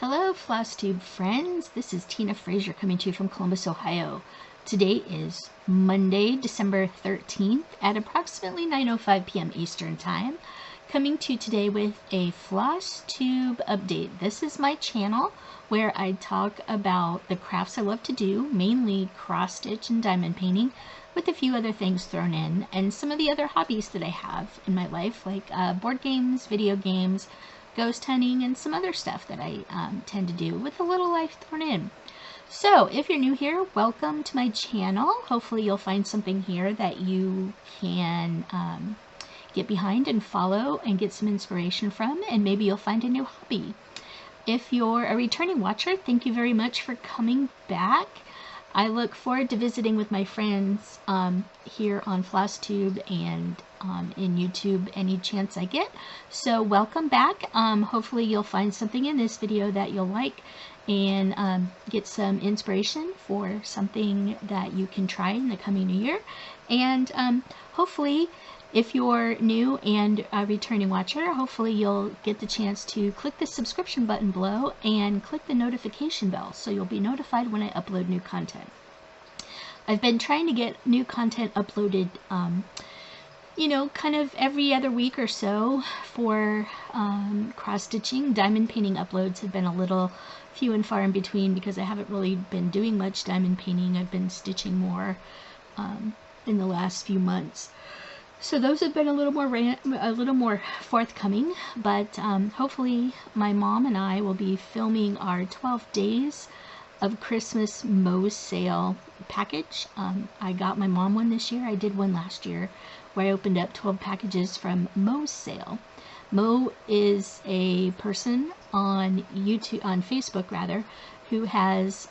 Hello, FlossTube friends. This is Tina Frazier coming to you from Columbus, Ohio. Today is Monday, December 13th at approximately 9:05 p.m. Eastern Time. Coming to you today with a FlossTube update. This is my channel where I talk about the crafts I love to do, mainly cross stitch and diamond painting, with a few other things thrown in, and some of the other hobbies that I have in my life, like board games, video games, ghost hunting, and some other stuff that I tend to do with a little life thrown in. So if you're new here, welcome to my channel. Hopefully you'll find something here that you can get behind and follow and get some inspiration from, and maybe you'll find a new hobby. If you're a returning watcher, thank you very much for coming back. I look forward to visiting with my friends here on FlossTube and in YouTube any chance I get. So welcome back. Hopefully you'll find something in this video that you'll like and get some inspiration for something that you can try in the coming new year. And hopefully, if you're new and a returning watcher, hopefully you'll get the chance to click the subscription button below and click the notification bell so you'll be notified when I upload new content. I've been trying to get new content uploaded, you know, kind of every other week or so for cross-stitching. Diamond painting uploads have been a little few and far in between because I haven't really been doing much diamond painting. I've been stitching more in the last few months. So those have been a little more forthcoming, but hopefully my mom and I will be filming our 12 days of Christmas Moe's sale package. I got my mom one this year. I did one last year where I opened up 12 packages from Moe's sale. Moe is a person on Facebook rather, who has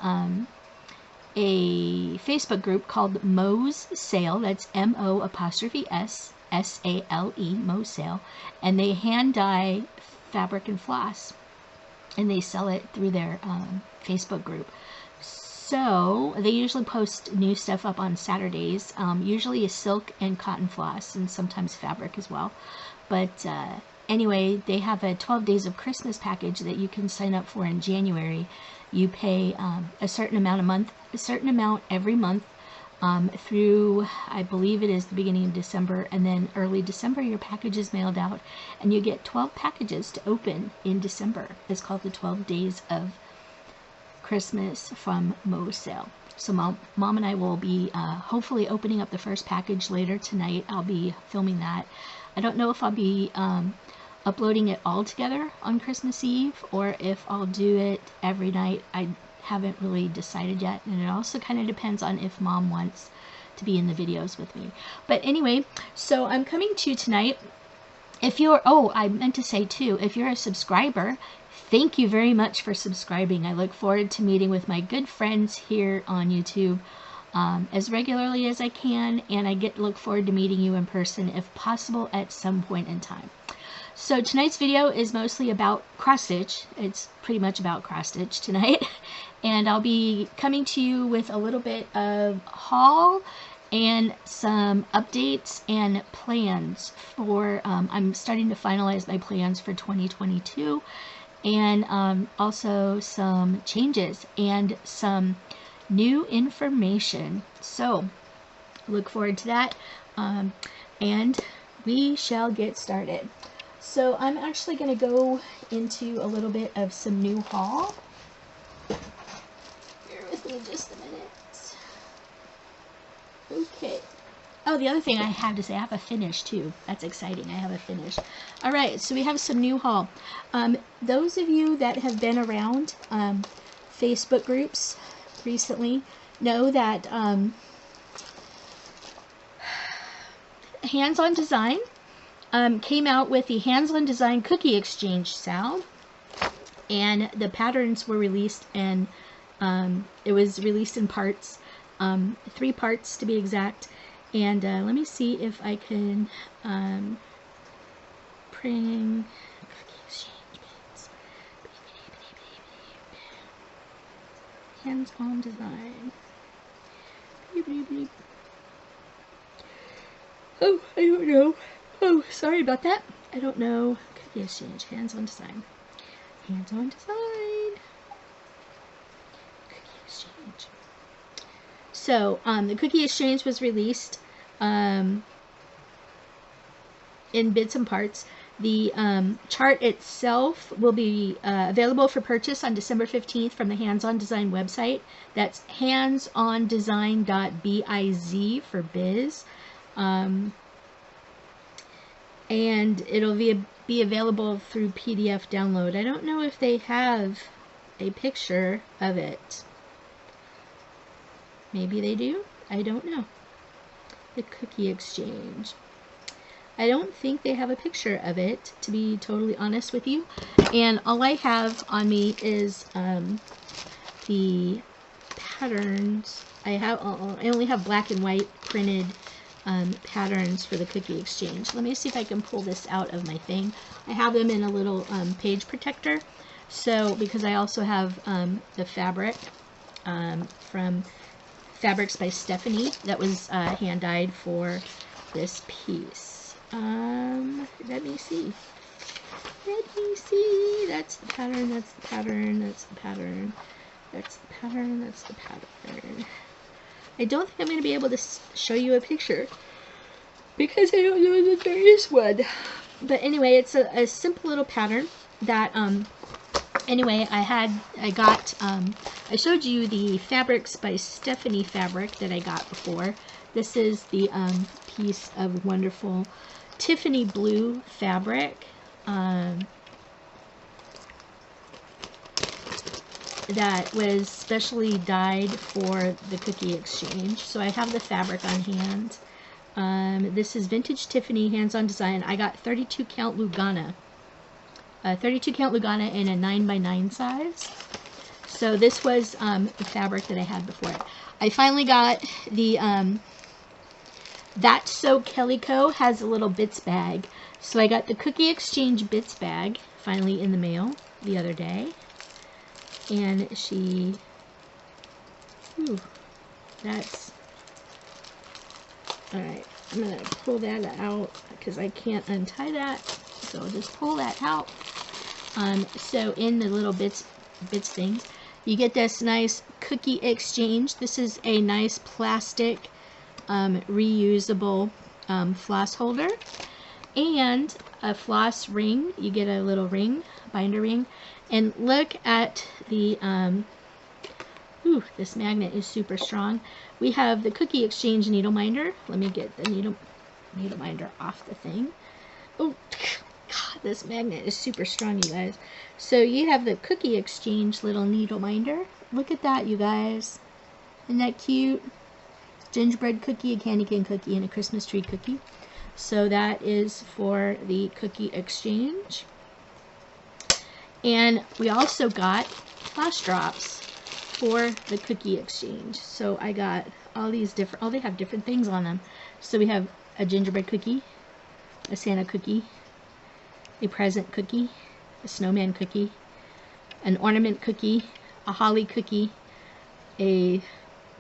a Facebook group called Moe's Sale. That's MO'S SALE, Moe's Sale, and they hand dye fabric and floss, and they sell it through their Facebook group. So they usually post new stuff up on Saturdays, usually a silk and cotton floss, and sometimes fabric as well. But anyway, they have a 12 days of Christmas package that you can sign up for in January. You pay a certain amount every month through, I believe it is the beginning of December, and then early December your package is mailed out, and you get 12 packages to open in December. It's called the 12 Days of Christmas from Moe's Sale. So mom and I will be hopefully opening up the first package later tonight. I'll be filming that. I don't know if I'll be uploading it all together on Christmas Eve or if I'll do it every night. I haven't really decided yet, and it also kind of depends on if mom wants to be in the videos with me. But anyway, so I'm coming to you tonight. If you're, I meant to say too, if you're a subscriber, thank you very much for subscribing. I look forward to meeting with my good friends here on YouTube as regularly as I can, and I look forward to meeting you in person if possible at some point in time. So tonight's video is mostly about cross stitch. It's pretty much about cross stitch tonight, and I'll be coming to you with a little bit of haul and some updates and plans for, I'm starting to finalize my plans for 2022, and also some changes and some new information. So look forward to that, and we shall get started. So I'm actually going to go into a little bit of some new haul. Bear with me just a minute. Okay. Oh, the other thing I have to say, I have a finish too. That's exciting. I have a finish. All right, so we have some new haul. Those of you that have been around Facebook groups recently know that Hands-On Design came out with the Hands-On Design Cookie Exchange salve, and the patterns were released, and it was released in parts, 3 parts to be exact. And let me see if I can bring Cookie Exchange bits. Hands-On Design. Oh, I don't know. Oh, sorry about that. I don't know. Cookie Exchange. Hands-On Design. Hands-On Design. Exchange. So the Cookie Exchange was released in bits and parts. The chart itself will be available for purchase on December 15th from the Hands On Design website. That's handsondesign.biz for biz. And it'll be available through PDF download. I don't know if they have a picture of it. Maybe they do. I don't know. The Cookie Exchange. I don't think they have a picture of it, to be totally honest with you. And all I have on me is the patterns. I only have black and white printed patterns for the Cookie Exchange. Let me see if I can pull this out of my thing. I have them in a little page protector. So, because I also have the fabric from Fabrics by Stephanie that was hand dyed for this piece. Let me see. That's the pattern, that's the pattern, that's the pattern, that's the pattern, that's the pattern. I don't think I'm going to be able to show you a picture because I don't know that there is one. But anyway, it's a simple little pattern that, anyway, I showed you the Fabrics by Stephanie fabric that I got before. This is the piece of wonderful Tiffany blue fabric that was specially dyed for the Cookie Exchange. So I have the fabric on hand. This is Vintage Tiffany Hands On Design. I got 32 count Lugana. 32 count Lugana in a 9x9 size. So this was the fabric that I had before. I finally got the That's So Calico has a little bits bag. So I got the Cookie Exchange bits bag finally in the mail the other day. And she, that's, alright, I'm going to pull that out because I can't untie that. So I'll just pull that out. So in the little bits things, you get this nice Cookie Exchange. This is a nice plastic reusable floss holder and a floss ring. You get a little ring, binder ring, and look at the this magnet is super strong. We have the Cookie Exchange needle minder. Let me get the needle minder off the thing. Oh God, this magnet is super strong, you guys. So you have the Cookie Exchange little needle minder. Look at that, you guys. Isn't that cute? Gingerbread cookie, a candy cane cookie, and a Christmas tree cookie. So that is for the Cookie Exchange. And we also got flash drops for the Cookie Exchange. So I got all these different, they have different things on them. So we have a gingerbread cookie, a Santa cookie, a present cookie, a snowman cookie, an ornament cookie, a holly cookie, a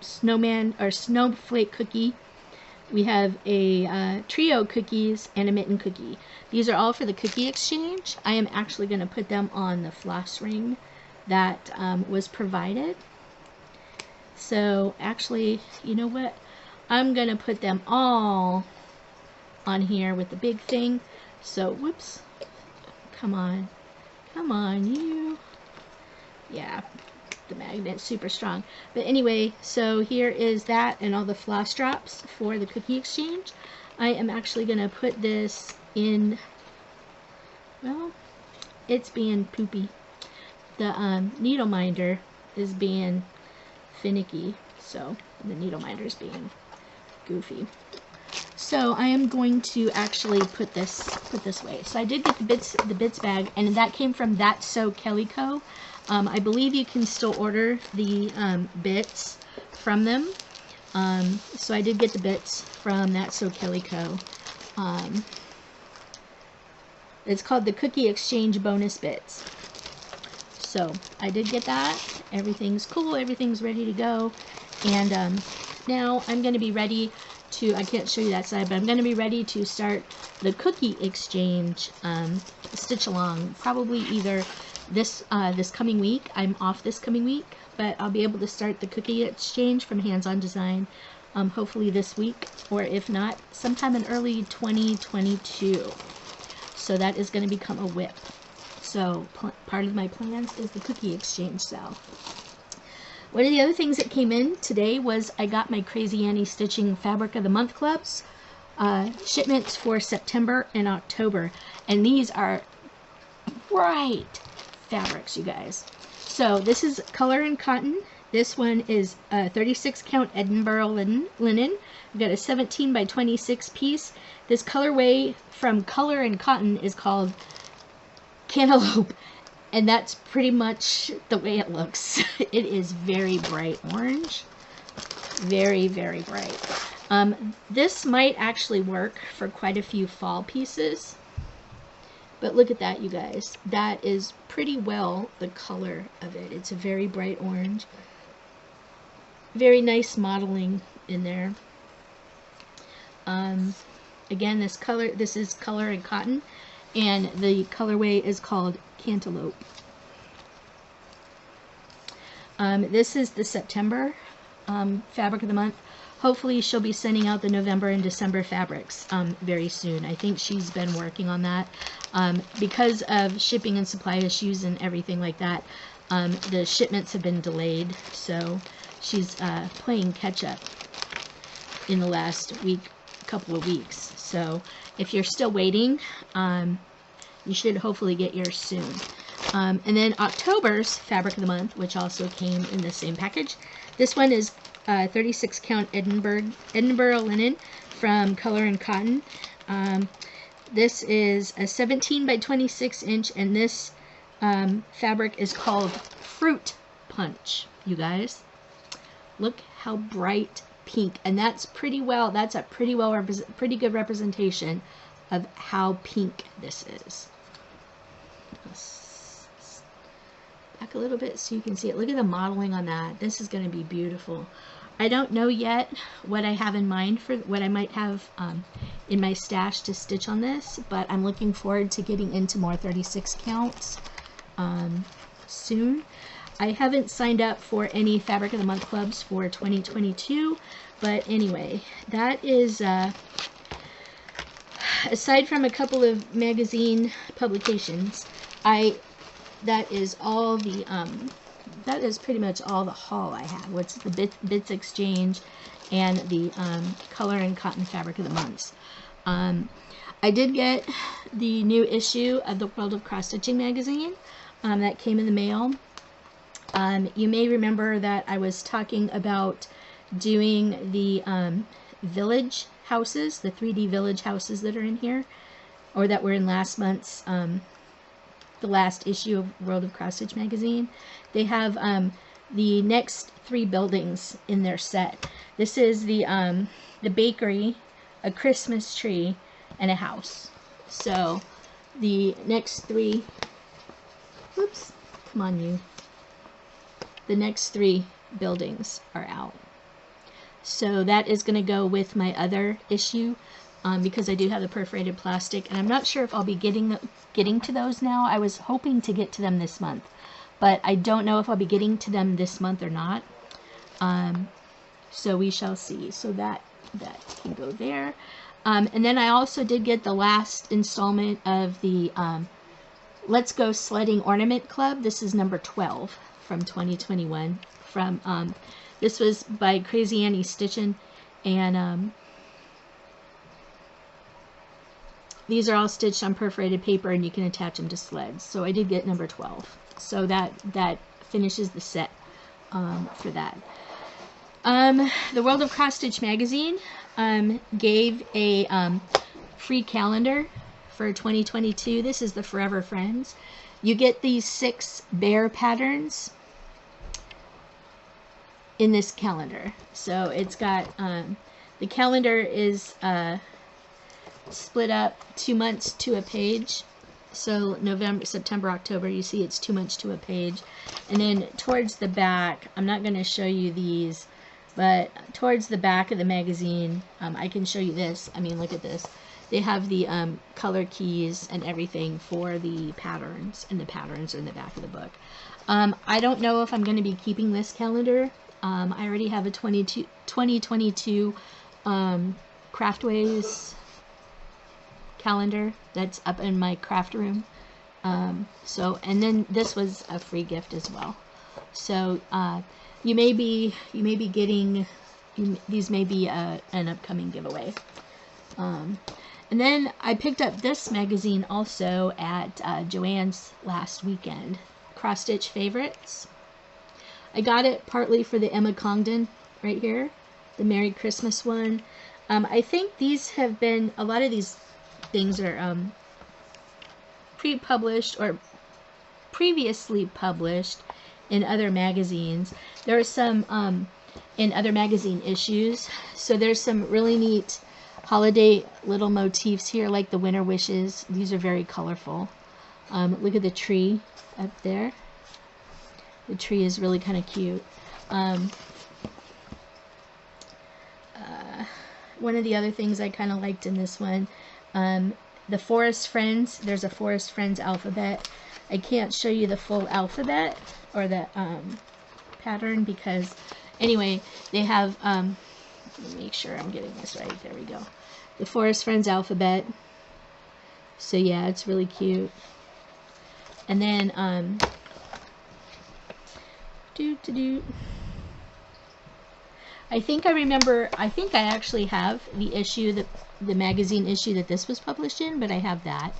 snowman or snowflake cookie. We have a trio cookies and a mitten cookie. These are all for the Cookie Exchange. I am actually going to put them on the floss ring that was provided. So actually, you know what? I'm going to put them all on here with the big thing. So, whoops. Come on. Come on, you. Yeah. The magnet's super strong. But anyway, so here is that and all the floss drops for the Cookie Exchange. I am actually going to put this in, well, it's being poopy. The needle minder is being finicky, so the needle minder is being goofy. So I am going to actually put this away. So I did get the bits bag, and that came from That's So Calico. I believe you can still order the bits from them. So I did get the bits from That's So Calico. It's called the Cookie Exchange Bonus Bits. So I did get that. Everything's cool. Everything's ready to go. And now I'm going to be ready to, I can't show you that side, but I'm going to be ready to start the Cookie Exchange stitch along. Probably either this coming week. I'm off this coming week, but I'll be able to start the cookie exchange from Hands On Design hopefully this week, or if not, sometime in early 2022. So that is going to become a WIP. So part of my plans is the cookie exchange sale. One of the other things that came in today was I got my Crazy Annie Stitching Fabric of the Month clubs shipments for September and October, and these are bright fabrics, you guys. So this is color and cotton. This one is 36 count Edinburgh linen. We've got a 17 by 26 piece. This colorway from color and cotton is called Cantaloupe, and that's pretty much the way it looks. It is very bright orange, very, very bright. This might actually work for quite a few fall pieces, but look at that, you guys. That is pretty well the color of it. It's a very bright orange. Very nice modeling in there. Again, this is color and cotton, and the colorway is called Cantaloupe. This is the September fabric of the month. Hopefully she'll be sending out the November and December fabrics very soon. I think she's been working on that. Because of shipping and supply issues and everything like that, the shipments have been delayed, so she's playing catch up in the last couple of weeks. So if you're still waiting, you should hopefully get yours soon. And then October's fabric of the month, which also came in the same package. This one is 36 count Edinburgh linen from Color and Cotton. This is a 17 by 26 inch, and this fabric is called Fruit Punch, you guys. Look how bright pink, and that's a pretty good representation of how pink this is. Back a little bit so you can see it. Look at the modeling on that. This is going to be beautiful. I don't know yet what I have in mind for what I might have in my stash to stitch on this, but I'm looking forward to getting into more 36 counts soon. I haven't signed up for any Fabric of the Month clubs for 2022, but anyway, that is, aside from a couple of magazine publications, that is all the, that is pretty much all the haul I have. What's the Bits Exchange and the Color and Cotton Fabric of the Months. I did get the new issue of the World of Cross Stitching magazine that came in the mail. You may remember that I was talking about doing the village houses, the 3D village houses that are in here, or that were in last month's, the last issue of World of Cross Stitch magazine. They have the next 3 buildings in their set. This is the bakery, a Christmas tree, and a house. So the next 3, whoops, come on you. The next 3 buildings are out. So that is going to go with my other issue because I do have the perforated plastic, and I'm not sure if I'll be getting to those now. I was hoping to get to them this month, but I don't know if I'll be getting to them this month or not. So we shall see. So that can go there. And then I also did get the last installment of the Let's Go Sledding Ornament Club. This is number 12 from 2021. From this was by Crazy Annie Stitchin', and these are all stitched on perforated paper, and you can attach them to sleds. So I did get number 12. So that finishes the set for that. The World of Cross Stitch magazine gave a free calendar for 2022. This is the Forever Friends. You get these 6 bear patterns in this calendar. So it's got, the calendar is split up 2 months to a page. So November, September, October, you see it's 2 months to a page. And then towards the back, I'm not going to show you these, but towards the back of the magazine, I can show you this. I mean, look at this. They have the color keys and everything for the patterns, and the patterns are in the back of the book. I don't know if I'm going to be keeping this calendar. I already have a 2022 Craftways calendar that's up in my craft room. And then this was a free gift as well. So you may be getting, these may be an upcoming giveaway. And then I picked up this magazine also at Joann's last weekend, Cross Stitch Favorites. I got it partly for the Emma Congdon right here, the Merry Christmas one. I think these have been, a lot of these things are pre-published or previously published in other magazines. There are some in other magazine issues. So there's some really neat holiday little motifs here, like the winter wishes. These are very colorful. Look at the tree up there. The tree is really kind of cute. One of the other things I kind of liked in this one, the Forest Friends. There's a Forest Friends alphabet. I can't show you the full alphabet or the pattern because, anyway, they have, let me make sure I'm getting this right. There we go. The Forest Friends alphabet. So yeah, it's really cute. And then, I think I actually have the issue, the magazine issue that this was published in, but I have that.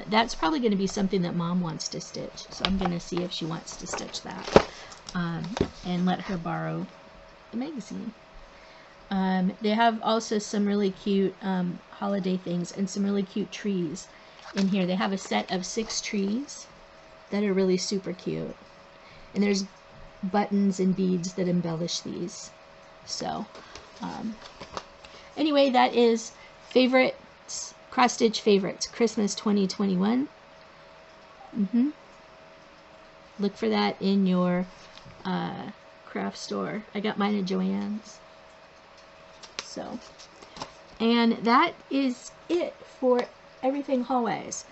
That's probably going to be something that Mom wants to stitch. So I'm going to see if she wants to stitch that and let her borrow the magazine. They have also some really cute holiday things and some really cute trees in here. They have a set of 6 trees that are really super cute. And there's buttons and beads that embellish these. So, anyway, that is favorites, Cross Stitch Favorites, Christmas 2021. Look for that in your craft store. I got mine at Joann's. So, and that is it for everything hallways.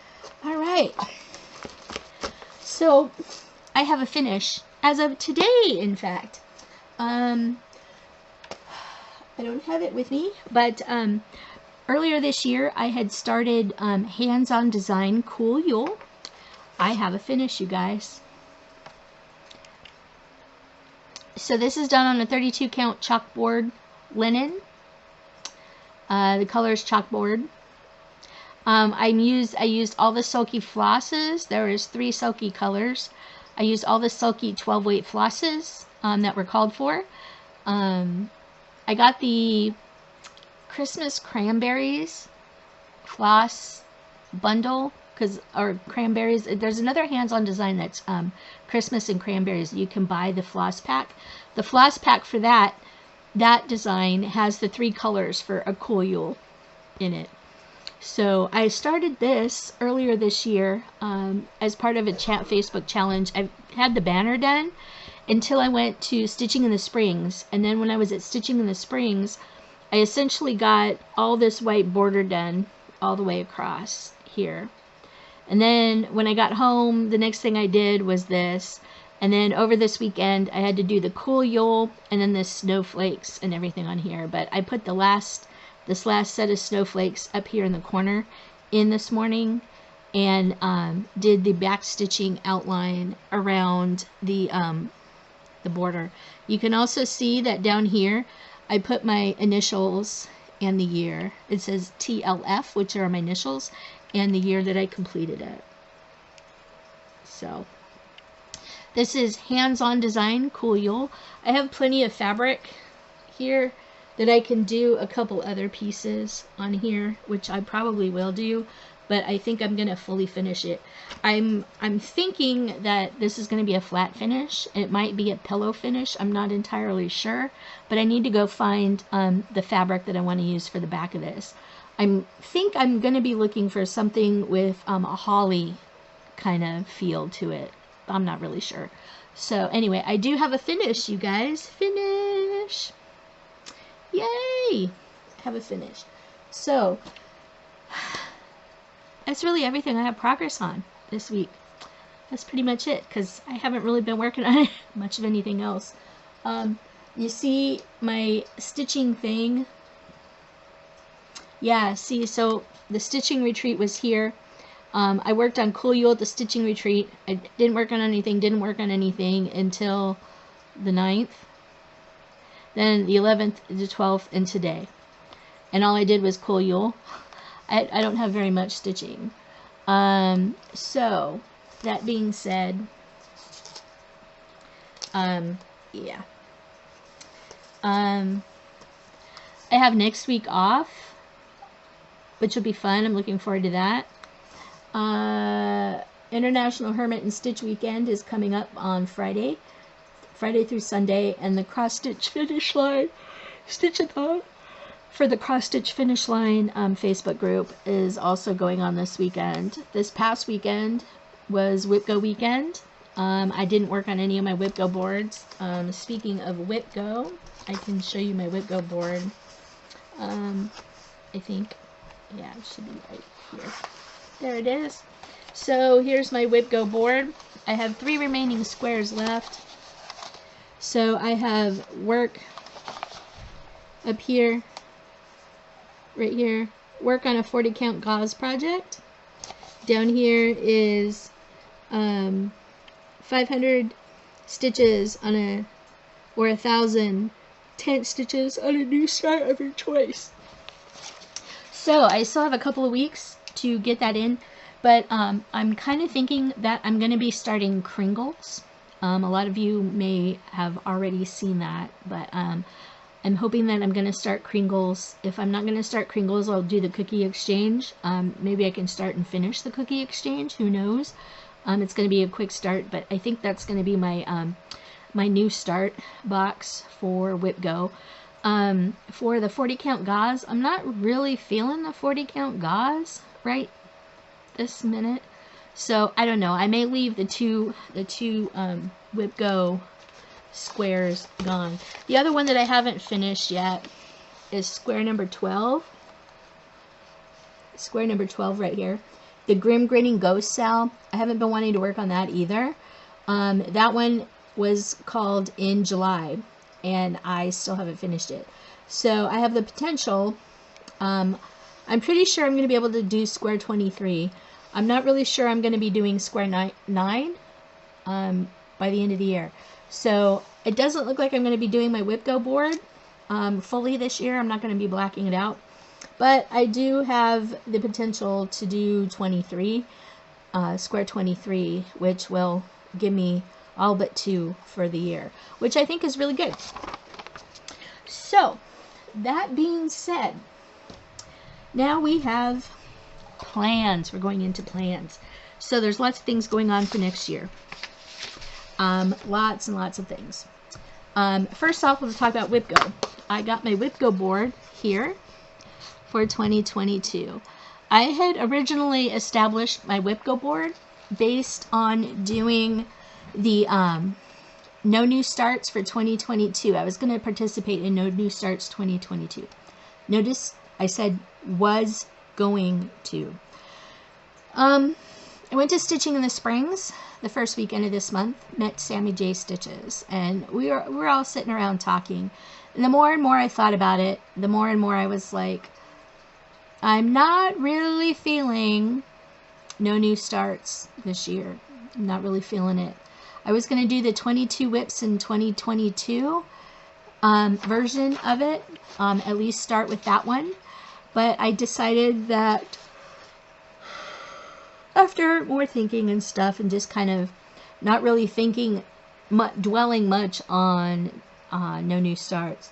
All right. So, I have a finish as of today, in fact. I don't have it with me, but earlier this year I had started hands-on design Cool Yule. I have a finish, you guys. So this is done on a 32 count chalkboard linen. The color is chalkboard. I used all the sulky flosses. There is 3 sulky colors. I used all the sulky 12 weight flosses that were called for. I got the Christmas cranberries floss bundle, or cranberries. There's another hands-on design that's Christmas and cranberries. You can buy the floss pack. The floss pack for that design has the 3 colors for a Cool Yule in it. So I started this earlier this year as part of a Facebook challenge. I had the banner done until I went to Stitching in the Springs. And then when I was at Stitching in the Springs, I essentially got all this white border done all the way across here. And then when I got home, the next thing I did was this. And then over this weekend, I had to do the Cool Yule and then the snowflakes and everything on here. But I put this last set of snowflakes up here in the corner in this morning, and did the back stitching outline around the border. You can also see that down here I put my initials and the year. It says TLF, which are my initials, and the year that I completed it. So this is hands-on design Cool Yule. I have plenty of fabric here that I can do a couple other pieces on here, which I probably will do, but I think I'm gonna fully finish it. I'm thinking that this is gonna be a flat finish. It might be a pillow finish. I'm not entirely sure, but I need to go find the fabric that I want to use for the back of this. I think I'm gonna be looking for something with a holly kind of feel to it. I'm not really sure. So anyway, I do have a finish, you guys. Finish! Yay! Have a finish. So that's really everything I have progress on this week. that's pretty much it, because I haven't really been working on much of anything else. You see my stitching thing? Yeah, see, so the stitching retreat was here. I worked on Cool Yule at the stitching retreat. I didn't work on anything until the 9th. Then the 11th, the 12th, and today. And all I did was Cool Yule. I don't have very much stitching. So, that being said, yeah. I have next week off, which will be fun. I'm looking forward to that. International Hermit and Stitch Weekend is coming up on Friday through Sunday, and the Cross Stitch Finish Line Stitchathon for the Cross Stitch Finish Line Facebook group is also going on this weekend. This past weekend was WIPGO weekend. I didn't work on any of my WIPGO boards. Speaking of WIPGO, I can show you my WIPGO board. I think, yeah, it should be right here. There it is. So here's my WIPGO board. I have 3 remaining squares left. So I have work up here, right here, work on a 40 count gauze project. Down here is 500 stitches on a, or 1,000 tent stitches on a new start of your choice. So I still have a couple of weeks to get that in, but I'm kind of thinking that I'm going to be starting Kringles. A lot of you may have already seen that, but I'm hoping that I'm going to start Kringles. If I'm not going to start Kringles, I'll do the cookie exchange. Maybe I can start and finish the cookie exchange. Who knows? It's going to be a quick start, but I think that's going to be my my new start box for WIPGO. For the 40 count gauze, I'm not really feeling the 40 count gauze right this minute. So I don't know. I may leave the two WIPGO squares gone. The other one that I haven't finished yet is square number 12. Square number 12 right here. The Grim Grinning Ghost Cell. I haven't been wanting to work on that either. That one was called in July, and I still haven't finished it. So I have the potential. I'm pretty sure I'm going to be able to do square 23. I'm not really sure I'm going to be doing square 9 by the end of the year. So it doesn't look like I'm going to be doing my WIPGO board fully this year. I'm not going to be blacking it out. But I do have the potential to do 23, square 23, which will give me all but 2 for the year, which I think is really good. So, that being said, now we have plans. We're going into plans. So there's lots of things going on for next year. Lots and lots of things. First off, let's talk about WIPGO. I got my WIPGO board here for 2022. I had originally established my WIPGO board based on doing the No New Starts for 2022. I was going to participate in No New Starts 2022. Notice I said was going to. I went to Stitching in the Springs the first weekend of this month, met Sammy J Stitches, and we were all sitting around talking. And the more and more I thought about it, the more and more I was like, I'm not really feeling No New Starts this year. I'm not really feeling it. I was going to do the 22 whips in 2022 version of it, at least start with that one. But I decided that after more thinking and stuff and just kind of not really thinking, dwelling much on No New Starts,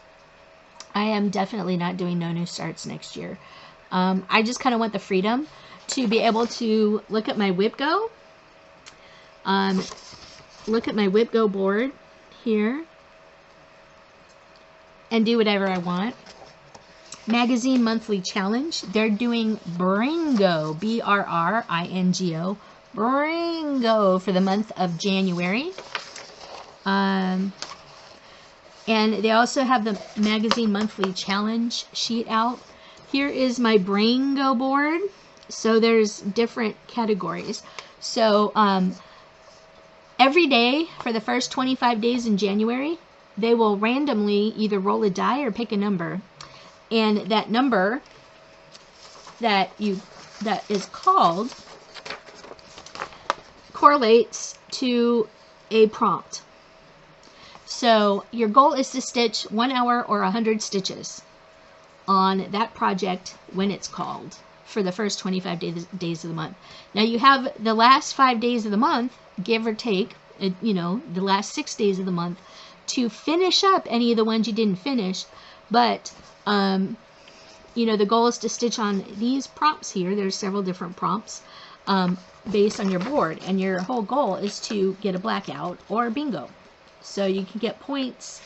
I am definitely not doing No New Starts next year. I just kind of want the freedom to be able to look at my WIPGO, board here, and do whatever I want. Magazine Monthly Challenge. They're doing Bringo, B-R-R-I-N-G-O, Bringo for the month of January. And they also have the Magazine Monthly Challenge sheet out. Here is my Bringo board. So there's different categories. So Every day for the first 25 days in January, they will randomly either roll a die or pick a number. And that number that is called correlates to a prompt. So your goal is to stitch 1 hour or 100 stitches on that project when it's called for the first 25 days of the month. Now you have the last 5 days of the month, give or take, you know, the last 6 days of the month to finish up any of the ones you didn't finish. But you know, the goal is to stitch on these prompts here. There's several different prompts based on your board, and your whole goal is to get a blackout or bingo. So you can get points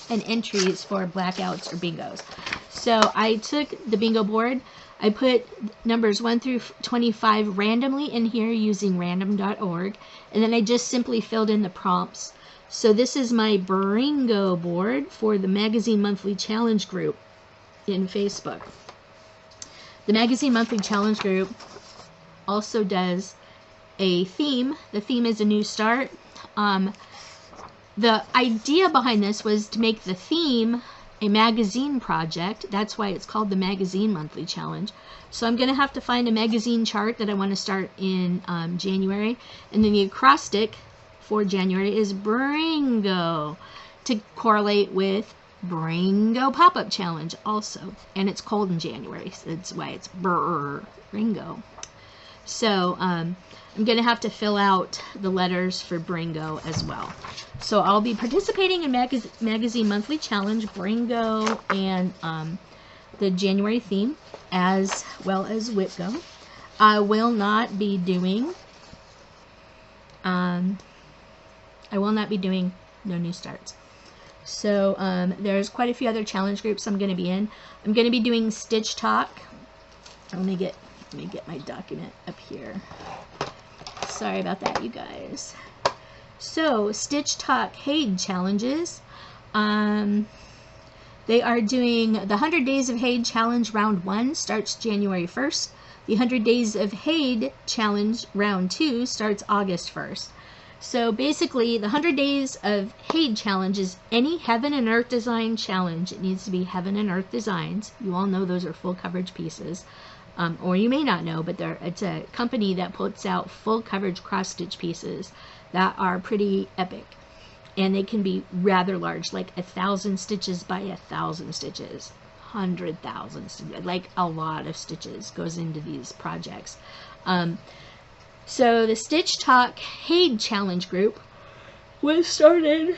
and entries for blackouts or bingos. So I took the bingo board, I put numbers 1 through 25 randomly in here using random.org, and then I just simply filled in the prompts. So this is my Bringo board for the Magazine Monthly Challenge group in Facebook. The Magazine Monthly Challenge group also does a theme. The theme is a new start. The idea behind this was to make the theme a magazine project. That's why it's called the Magazine Monthly Challenge. So I'm going to have to find a magazine chart that I want to start in January. And then the acrostic for January is Bringo, to correlate with Bringo Pop-Up Challenge also. And it's cold in January, so that's why it's Bringo. So I'm going to have to fill out the letters for Bringo as well. So I'll be participating in Magazine Monthly Challenge, Bringo, and the January theme, as well as WIPGO. I will not be doing No New Starts. So there's quite a few other challenge groups I'm going to be in. I'm going to be doing Stitchtalk. Let me get my document up here. Sorry about that, you guys. So Stitchtalk HAED challenges. They are doing the 100 Days of HAED Challenge Round 1 starts January 1st. The 100 Days of HAED Challenge Round 2 starts August 1st. So basically, the 100 Days of HAED Challenge is any Heaven and Earth design challenge. It needs to be Heaven and Earth designs. You all know those are full coverage pieces. Or you may not know, but it's a company that puts out full coverage cross-stitch pieces that are pretty epic. And they can be rather large, like 1,000 stitches by 1,000 stitches. 100,000 stitches. Like a lot of stitches goes into these projects. So the Stitchtalk HAED Challenge group was started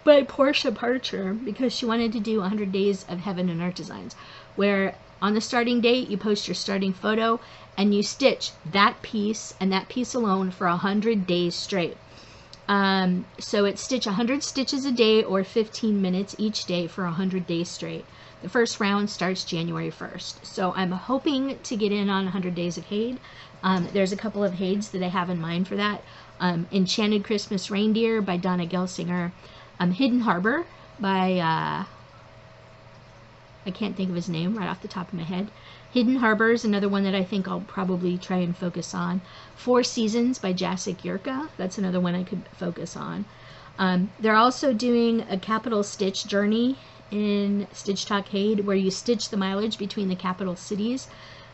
by Portia Parcher because she wanted to do 100 Days of Heaven and Earth designs, where on the starting date you post your starting photo and you stitch that piece and that piece alone for 100 days straight. So it's stitch 100 stitches a day or 15 minutes each day for 100 days straight. The first round starts January 1st. So I'm hoping to get in on 100 Days of HAED. There's a couple of HAEDs that I have in mind for that. Enchanted Christmas Reindeer by Donna Gelsinger. Hidden Harbor by, I can't think of his name right off the top of my head. Hidden Harbor is another one that I think I'll probably try and focus on. 4 Seasons by Jacek Yurka. That's another one I could focus on. They're also doing a capital stitch journey in Stitchtalk HAED where you stitch the mileage between the capital cities.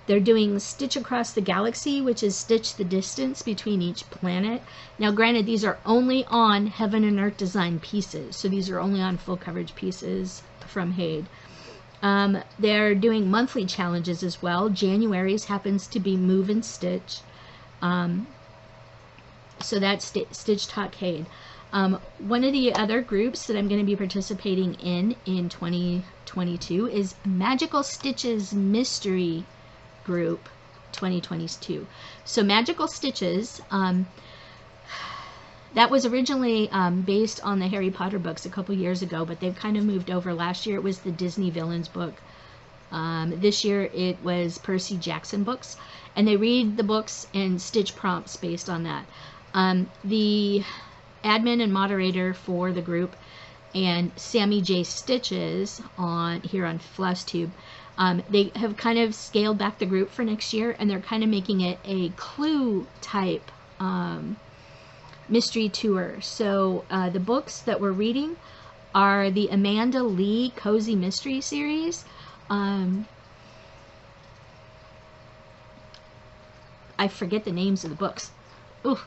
They're doing Stitch Across the Galaxy, which is stitch the distance between each planet. Now granted, these are only on Heaven and Earth design pieces, so these are only on full coverage pieces from HAED. They're doing monthly challenges as well. January's happens to be Move and Stitch. So that's Stitchtalk HAED. One of the other groups that I'm going to be participating in 2022 is Magical Stitches Mystery Group 2022. So Magical Stitches, that was originally based on the Harry Potter books a couple years ago, but they've kind of moved over. Last year it was the Disney Villains book. This year it was Percy Jackson books, and they read the books and stitch prompts based on that. The admin and moderator for the group and Sammy J Stitches here on FlossTube, they have kind of scaled back the group for next year, and they're kind of making it a clue type mystery tour. So the books that we're reading are the Amanda Lee Cozy Mystery Series. I forget the names of the books. Ooh,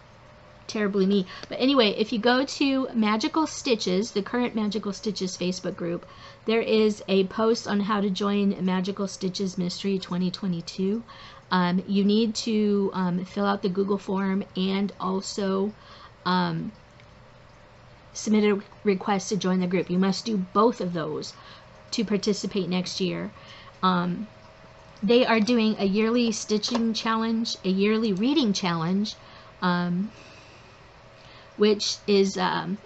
terribly me. But anyway, if you go to Magical Stitches, the current Magical Stitches Facebook group, there is a post on how to join Magical Stitches Mystery 2022. You need to fill out the Google form and also submit a request to join the group. You must do both of those to participate next year. They are doing a yearly stitching challenge, a yearly reading challenge, which is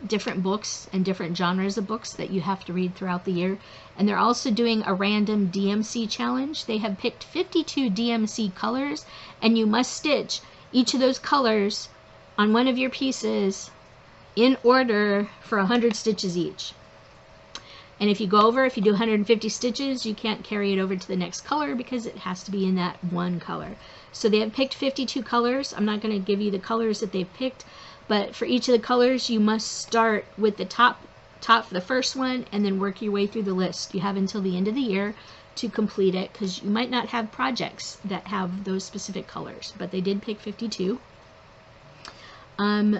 different books and different genres of books that you have to read throughout the year. And they're also doing a random DMC challenge. They have picked 52 DMC colors, and you must stitch each of those colors on one of your pieces in order for 100 stitches each. And if you go over, if you do 150 stitches, you can't carry it over to the next color because it has to be in that one color. So they have picked 52 colors. I'm not going to give you the colors that they've picked, but for each of the colors, you must start with the top for the first one and then work your way through the list. You have until the end of the year to complete it because you might not have projects that have those specific colors, but they did pick 52.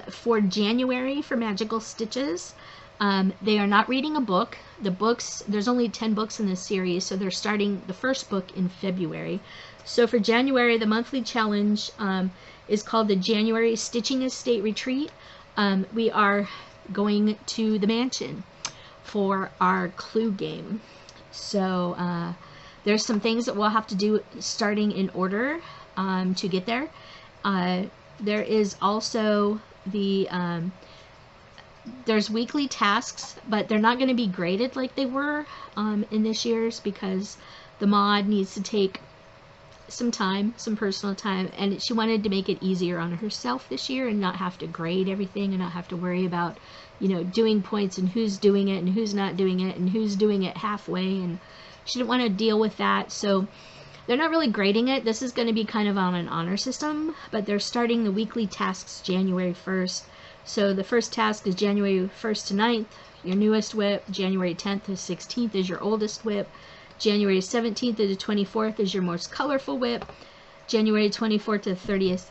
For January, for Magical Stitches, they are not reading a book. The books, there's only 10 books in this series, so they're starting the first book in February. So for January, the monthly challenge is called the January Stitching Estate Retreat. We are going to the mansion for our clue game. So there's some things that we'll have to do starting in order to get there. There is also the there's weekly tasks, but they're not going to be graded like they were in this year's because the mod needs to take some time, some personal time, and she wanted to make it easier on herself this year and not have to grade everything and not have to worry about, you know, doing points and who's doing it and who's not doing it and who's doing it halfway, and she didn't want to deal with that. So they're not really grading it. This is going to be kind of on an honor system, but they're starting the weekly tasks January 1st. So the first task is January 1st to 9th, your newest whip. January 10th to 16th is your oldest whip. January 17th to the 24th is your most colorful whip. January 24th to the 30th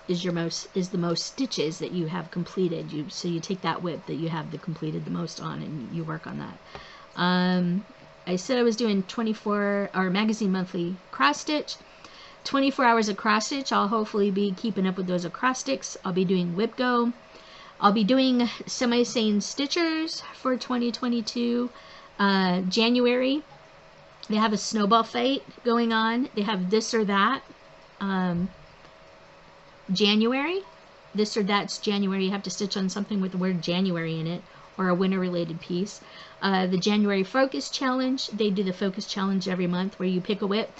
is the most stitches that you have completed. So you take that whip that you have completed the most on and you work on that. I said I was doing 24-hour magazine monthly cross stitch. 24 hours of cross stitch. I'll hopefully be keeping up with those acrostics. I'll be doing WIPGO. I'll be doing semi-sane stitchers for 2022. January, they have a snowball fight going on. They have this or that. January, this or that's January. You have to stitch on something with the word January in it or a winter-related piece. The January Focus Challenge, they do the Focus Challenge every month where you pick a whip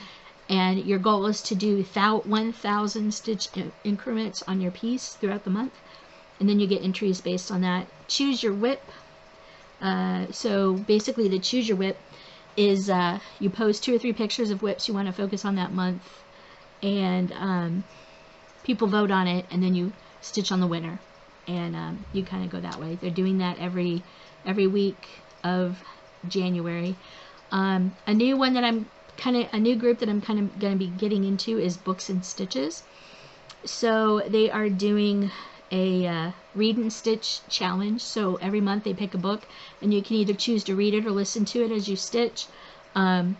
and your goal is to do 1,000 stitch increments on your piece throughout the month. And then you get entries based on that. Choose your whip. So basically the choose your whip is you post 2 or 3 pictures of whips you want to focus on that month, and people vote on it, and then you stitch on the winner, and you kind of go that way. They're doing that every week of January. A new one that a new group that I'm kind of going to be getting into is Books and Stitches. So they are doing a read and stitch challenge. So every month they pick a book and you can either choose to read it or listen to it as you stitch. The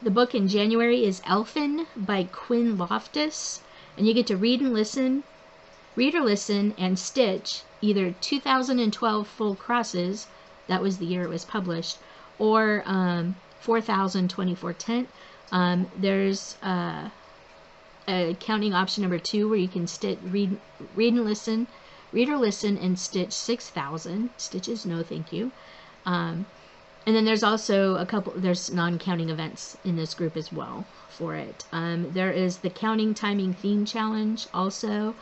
book in January is Elfin by Quinn Loftus, and you get to read or listen and stitch either 2012 full crosses, that was the year it was published, or 4,000 24/10. There's a counting option number 2 where you can read or listen and stitch 6,000 stitches. No thank you. And then there's also there's non-counting events in this group as well for it. There is the Counting Timing Theme Challenge also,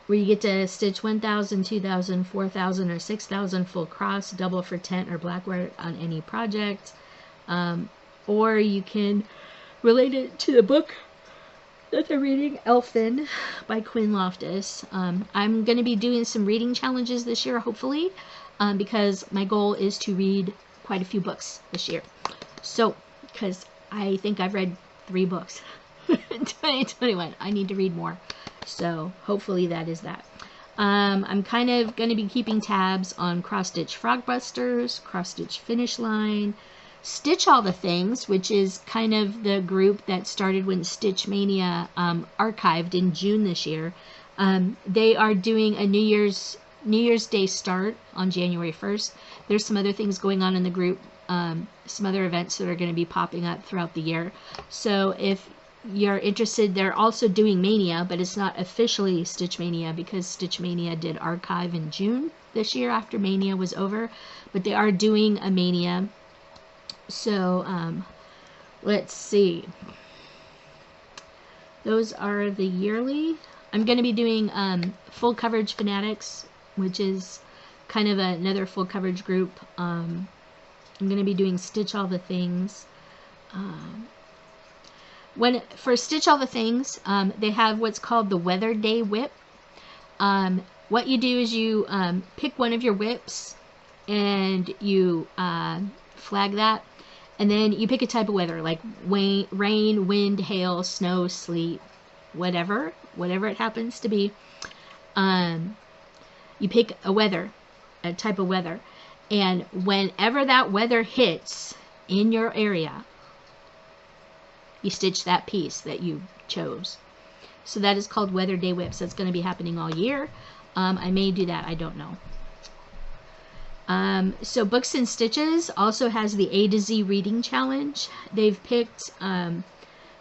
where you get to stitch 1,000, 2,000, 4,000, or 6,000 full cross, double for tent or blackboard on any project. Or you can relate it to the book that they're reading Elfin by Quinn Loftus. I'm going to be doing some reading challenges this year, hopefully, because my goal is to read quite a few books this year. So, because I think I've read 3 books in 2021. I need to read more. So, hopefully that is that. I'm kind of going to be keeping tabs on Cross Stitch Frogbusters, Cross Stitch Finish Line, Stitch All the Things, which is kind of the group that started when Stitch Mania archived in June this year. They are doing a New Year's Day start on January 1st. There's some other things going on in the group, some other events that are going to be popping up throughout the year. So if you're interested, they're also doing Mania, but it's not officially Stitch Mania because Stitch Mania did archive in June this year after Mania was over. But they are doing a Mania. So, let's see. Those are the yearly. I'm going to be doing full coverage Fanatics, which is kind of another full coverage group. I'm going to be doing Stitch All the Things. For Stitch All the Things, they have what's called the Weather Day Whip. What you do is you pick one of your whips and you flag that. And then you pick a type of weather, like rain, wind, hail, snow, sleet, whatever it happens to be. You pick a type of weather. And whenever that weather hits in your area, you stitch that piece that you chose. So that is called Weather Day Whips. That's going to be happening all year. I may do that. I don't know. So Books and Stitches also has the A to Z reading challenge. They've picked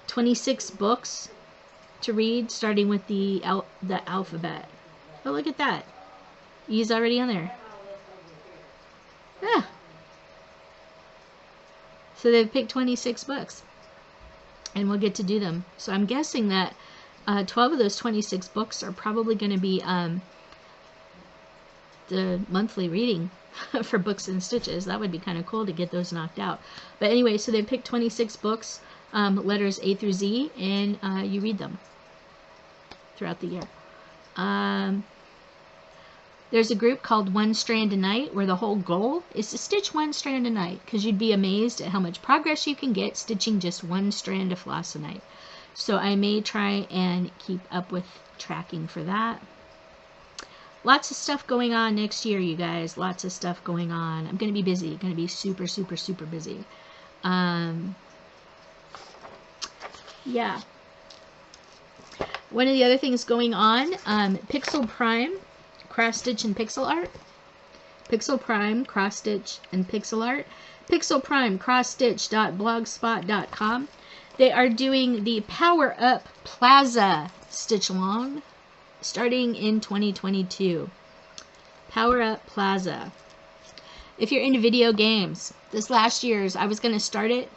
26 books to read, starting with the alphabet. Oh, look at that. E's already on there. Ah. So they've picked 26 books. And we'll get to do them. So I'm guessing that 12 of those 26 books are probably going to be the monthly reading for Books and Stitches. That would be kind of cool to get those knocked out. But anyway, so they picked 26 books, letters A through Z, and you read them throughout the year. There's a group called One Strand a Night where the whole goal is to stitch 1 strand a night, because you'd be amazed at how much progress you can get stitching just 1 strand of floss a night. So I may try and keep up with tracking for that. Lots of stuff going on next year, you guys. Lots of stuff going on. I'm going to be busy. Going to be super, super, super busy. Yeah. One of the other things going on, Pixel Prime, Cross Stitch and Pixel Art. Pixel Prime, Cross Stitch and Pixel Art. Pixel Prime, crossstitch.blogspot.com. They are doing the Power Up Plaza Stitch Along starting in 2022. Power Up Plaza. If you're into video games, this last year's, I was going to start it.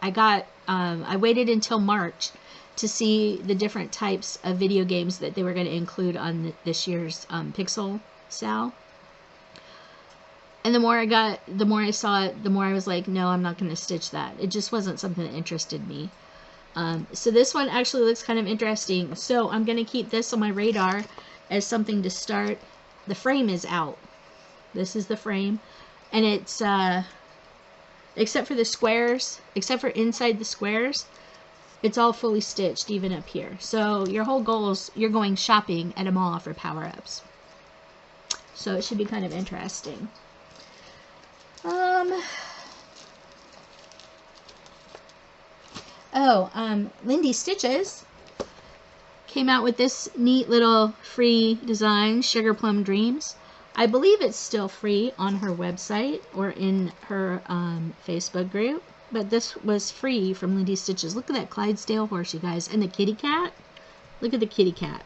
I waited until March to see the different types of video games that they were going to include on this year's Pixel Sal. And the more I saw it, the more I was like, no, I'm not going to stitch that. It just wasn't something that interested me. So this one actually looks kind of interesting. So I'm going to keep this on my radar as something to start. The frame is out. This is the frame. And it's, except for the squares, except for inside the squares, it's all fully stitched even up here. So your whole goal is you're going shopping at a mall for power-ups. So it should be kind of interesting. Lindy Stitches came out with this neat little free design, Sugarplum Dreams. I believe it's still free on her website or in her Facebook group, but this was free from Lindy Stitches. Look at that Clydesdale horse, you guys, and the kitty cat. Look at the kitty cat.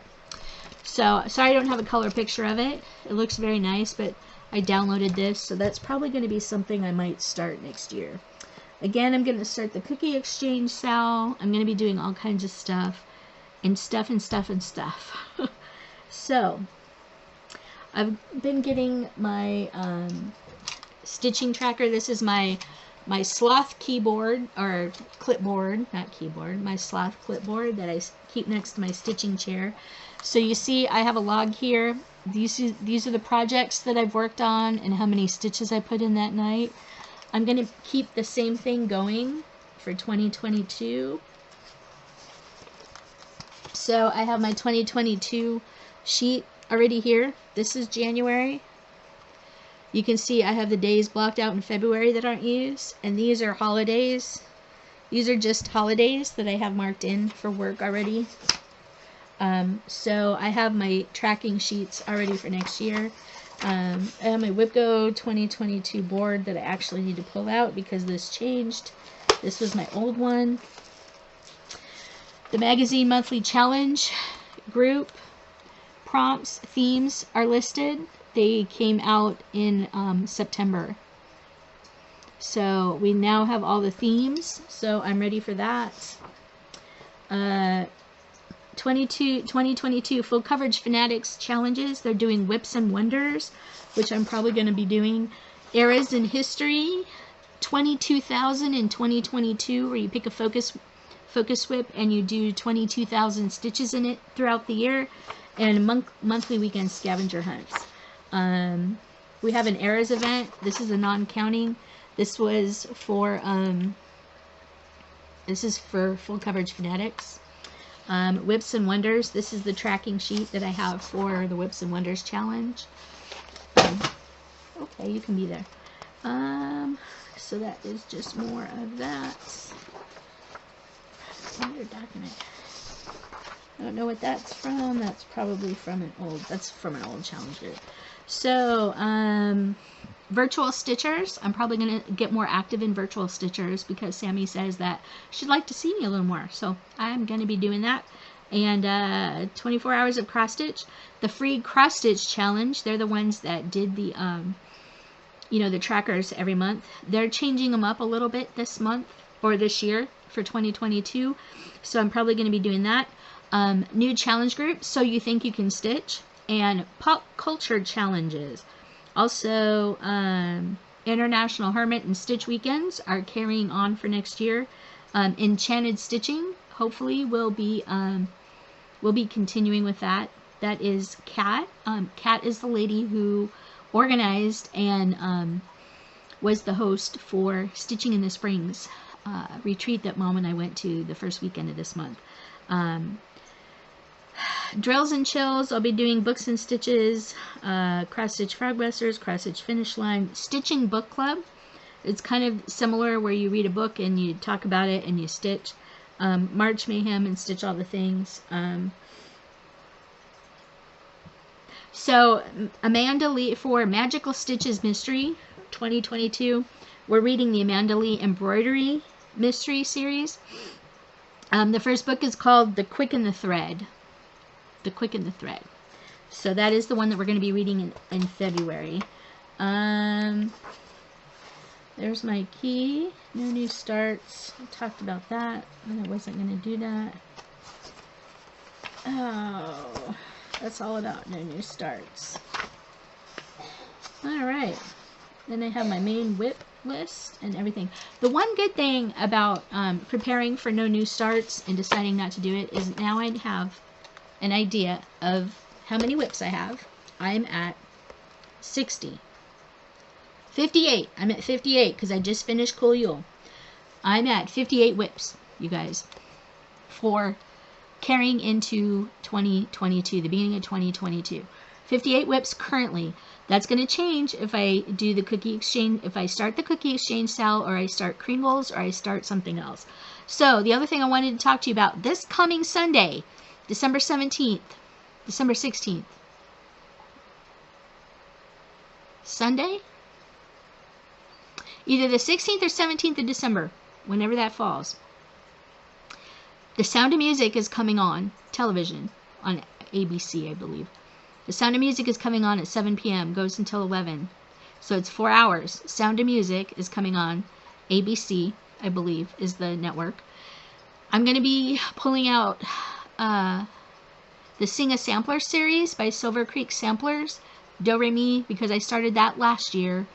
So, sorry I don't have a color picture of it. It looks very nice, but I downloaded this, so that's probably going to be something I might start next year. Again, I'm going to start the cookie exchange sale. I'm going to be doing all kinds of stuff. And stuff and stuff and stuff. So, I've been getting my stitching tracker. This is my my sloth keyboard, or clipboard, not keyboard, my sloth clipboard that I keep next to my stitching chair. So you see I have a log here. These are the projects that I've worked on and how many stitches I put in that night. I'm going to keep the same thing going for 2022. So I have my 2022 sheet already here. This is January. You can see I have the days blocked out in February that aren't used, and these are holidays. These are just holidays that I have marked in for work already. So I have my tracking sheets already for next year. I have my WIPGO 2022 board that I actually need to pull out because this changed. This was my old one. The magazine monthly challenge group prompts, themes are listed. They came out in September. So we now have all the themes. So I'm ready for that. 2022 full coverage Fanatics challenges. They're doing Whips and Wonders, which I'm probably going to be doing. Eras in History, 22,000 in 2022, where you pick a focus whip and you do 22,000 stitches in it throughout the year, and monthly weekend scavenger hunts. We have an Eras event. This is a non-counting. This was for full coverage Fanatics. Whips and Wonders. This is the tracking sheet that I have for the Whips and Wonders challenge. Okay, you can be there. So that is just more of that. Your document. I don't know what that's from. That's probably from an old. That's from an old challenge group. So, virtual stitchers. I'm probably going to get more active in virtual stitchers because Sammy says that she'd like to see me a little more. So I'm going to be doing that. And 24 hours of cross stitch. The free cross stitch challenge. They're the ones that did the, the trackers every month. They're changing them up a little bit this month or this year for 2022. So I'm probably going to be doing that. New challenge group. So you think you can stitch. And pop culture challenges. Also, International Hermit and Stitch Weekends are carrying on for next year. Enchanted Stitching, hopefully, will be continuing with that. That is Kat. Kat is the lady who organized and was the host for Stitching in the Springs retreat that Mom and I went to the first weekend of this month. Drills and chills. I'll be doing books and stitches, cross stitch frogbusters, cross stitch finish line, stitching book club. It's kind of similar where you read a book and you talk about it and you stitch. March Mayhem and Stitch All the Things. So Amanda Lee for Magical Stitches Mystery 2022. We're reading the Amanda Lee Embroidery Mystery Series. The first book is called The Quick and the Thread. The Quick and the Thread. So that is the one that we're going to be reading in February. There's my key. No new starts. I talked about that, and I wasn't going to do that. Oh, that's all about no new starts. Alright. Then I have my main whip list and everything. The one good thing about preparing for no new starts and deciding not to do it is now I have an idea of how many whips I have. I'm at 60. 58. I'm at 58 because I just finished Cool Yule. I'm at 58 whips, you guys, for carrying into 2022, the beginning of 2022. 58 whips currently. That's going to change if I do the cookie exchange, if I start the cookie exchange sale, or I start Kringles, or I start something else. So the other thing I wanted to talk to you about this coming Sunday, December 17th, December 16th. Sunday? Either the 16th or 17th of December, whenever that falls. The Sound of Music is coming on television, on ABC, I believe. The Sound of Music is coming on at 7 p.m., goes until 11. So it's 4 hours. Sound of Music is coming on. ABC, I believe, is the network. I'm going to be pulling out the Sing a Sampler series by Silver Creek Samplers. Do Re Mi, because I started that last year.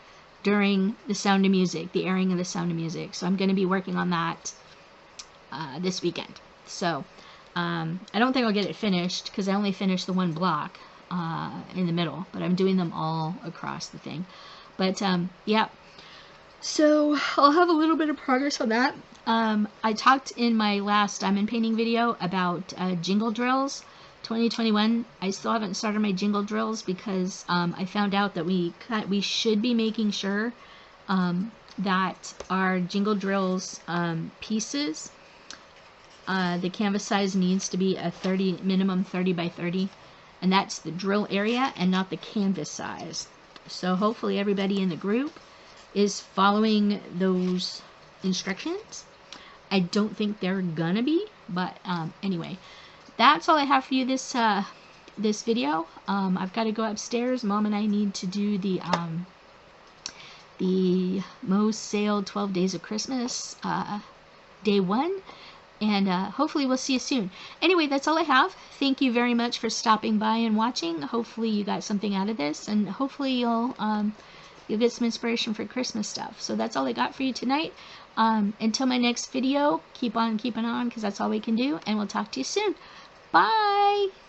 during the Sound of Music, the airing of the Sound of Music. So I'm going to be working on that this weekend. So I don't think I'll get it finished because I only finished the one block in the middle, but I'm doing them all across the thing. But yeah, so I'll have a little bit of progress on that. I talked in my last diamond painting video about jingle drills 2021. I still haven't started my jingle drills because I found out that we should be making sure that our jingle drills pieces, the canvas size needs to be a minimum 30 by 30, and that's the drill area and not the canvas size. So hopefully everybody in the group is following those instructions. I don't think they're gonna be, but anyway, that's all I have for you this this video. I've got to go upstairs. Mom and I need to do the Moe's Sale 12 Days of Christmas day 1, and hopefully we'll see you soon. Anyway, that's all I have. Thank you very much for stopping by and watching. Hopefully you got something out of this, and hopefully you'll get some inspiration for Christmas stuff. So that's all I got for you tonight. Until my next video, keep on keeping on, because that's all we can do, and we'll talk to you soon. Bye!